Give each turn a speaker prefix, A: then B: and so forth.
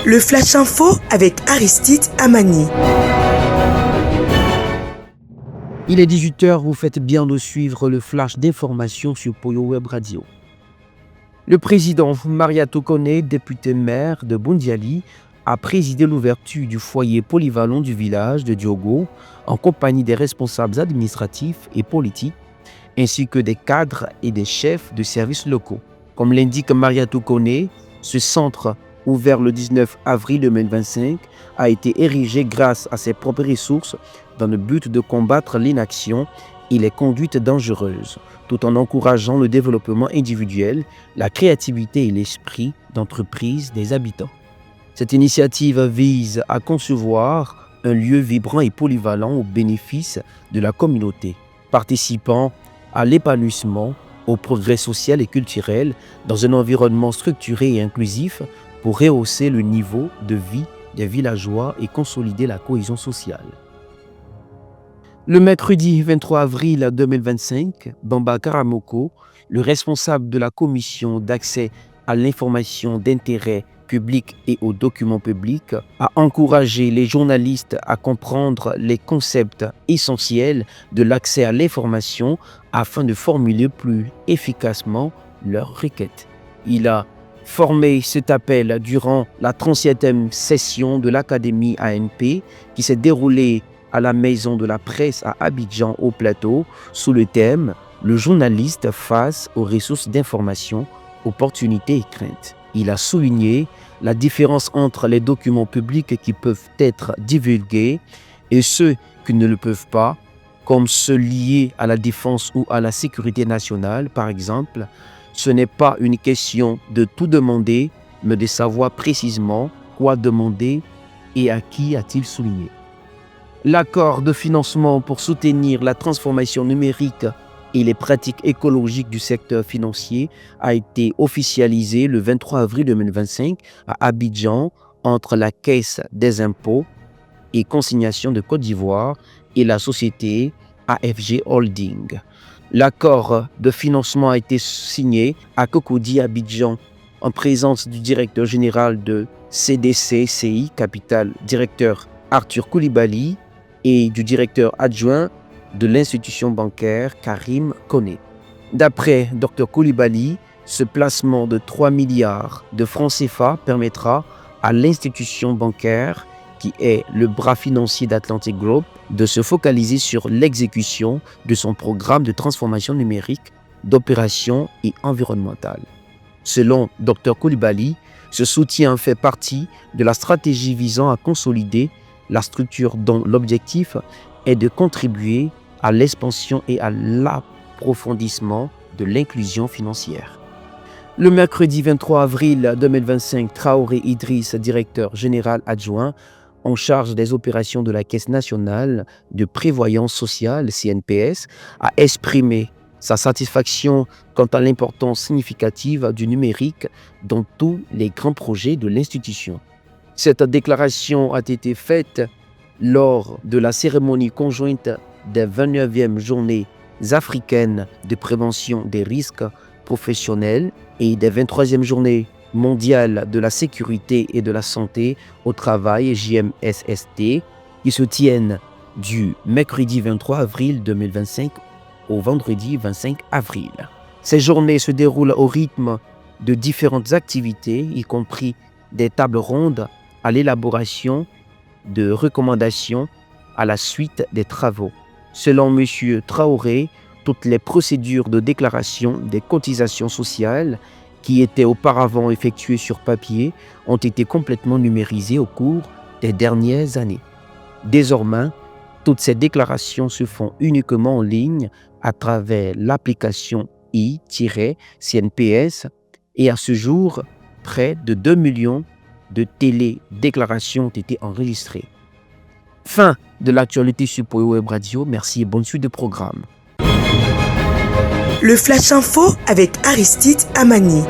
A: Le Flash Info avec Aristide Amani.
B: Il est 18h, vous faites bien de suivre le flash d'information sur Poyo Web Radio. Le président Mariatou Koné, député maire de Bondiali, a présidé l'ouverture du foyer polyvalent du village de Diogo en compagnie des responsables administratifs et politiques ainsi que des cadres et des chefs de services locaux. Comme l'indique Mariatou Koné, ce centre, ouvert le 19 avril 2025, a été érigé grâce à ses propres ressources dans le but de combattre l'inaction et les conduites dangereuses, tout en encourageant le développement individuel, la créativité et l'esprit d'entreprise des habitants. Cette initiative vise à concevoir un lieu vibrant et polyvalent au bénéfice de la communauté, participant à l'épanouissement, au progrès social et culturel dans un environnement structuré et inclusif pour rehausser le niveau de vie des villageois et consolider la cohésion sociale. Le mercredi 23 avril 2025, Bamba Karamoko, le responsable de la commission d'accès à l'information d'intérêt public et aux documents publics, a encouragé les journalistes à comprendre les concepts essentiels de l'accès à l'information afin de formuler plus efficacement leurs requêtes. Il a formé cet appel durant la 37e session de l'Académie ANP qui s'est déroulée à la Maison de la Presse à Abidjan au Plateau sous le thème « Le journaliste face aux ressources d'information, opportunités et craintes ». Il a souligné la différence entre les documents publics qui peuvent être divulgués et ceux qui ne le peuvent pas, comme ceux liés à la défense ou à la sécurité nationale, par exemple. Ce n'est pas une question de tout demander, mais de savoir précisément quoi demander et à qui, a-t-il souligné. L'accord de financement pour soutenir la transformation numérique et les pratiques écologiques du secteur financier a été officialisé le 23 avril 2025 à Abidjan entre la Caisse des impôts et consignation de Côte d'Ivoire et la société AFG Holding. L'accord de financement a été signé à Cocody, Abidjan, en présence du directeur général de CDC-CI Capital, directeur Arthur Koulibaly, et du directeur adjoint de l'institution bancaire Karim Koné. D'après Dr Koulibaly, ce placement de 3 milliards de francs CFA permettra à l'institution bancaire, qui est le bras financier d'Atlantic Group, de se focaliser sur l'exécution de son programme de transformation numérique, d'opération et environnementale. Selon Dr Koulibaly, ce soutien fait partie de la stratégie visant à consolider la structure dont l'objectif est de contribuer à l'expansion et à l'approfondissement de l'inclusion financière. Le mercredi 23 avril 2025, Traoré Idriss, directeur général adjoint en charge des opérations de la Caisse nationale de prévoyance sociale, CNPS, a exprimé sa satisfaction quant à l'importance significative du numérique dans tous les grands projets de l'institution. Cette déclaration a été faite lors de la cérémonie conjointe des 29e Journées africaines de prévention des risques professionnels et des 23e Journées mondiales de la sécurité et de la santé au travail JMSST qui se tiennent du mercredi 23 avril 2025 au vendredi 25 avril. Ces journées se déroulent au rythme de différentes activités, y compris des tables rondes à l'élaboration de recommandations à la suite des travaux. Selon M. Traoré, toutes les procédures de déclaration des cotisations sociales qui étaient auparavant effectuées sur papier ont été complètement numérisées au cours des dernières années. Désormais, toutes ces déclarations se font uniquement en ligne à travers l'application i-CNPS et à ce jour, près de 2 millions de télédéclarations ont été enregistrées. Fin de l'actualité sur Poyo Web Radio. Merci et bonne suite de programme.
A: Le Flash Info avec Aristide Amani.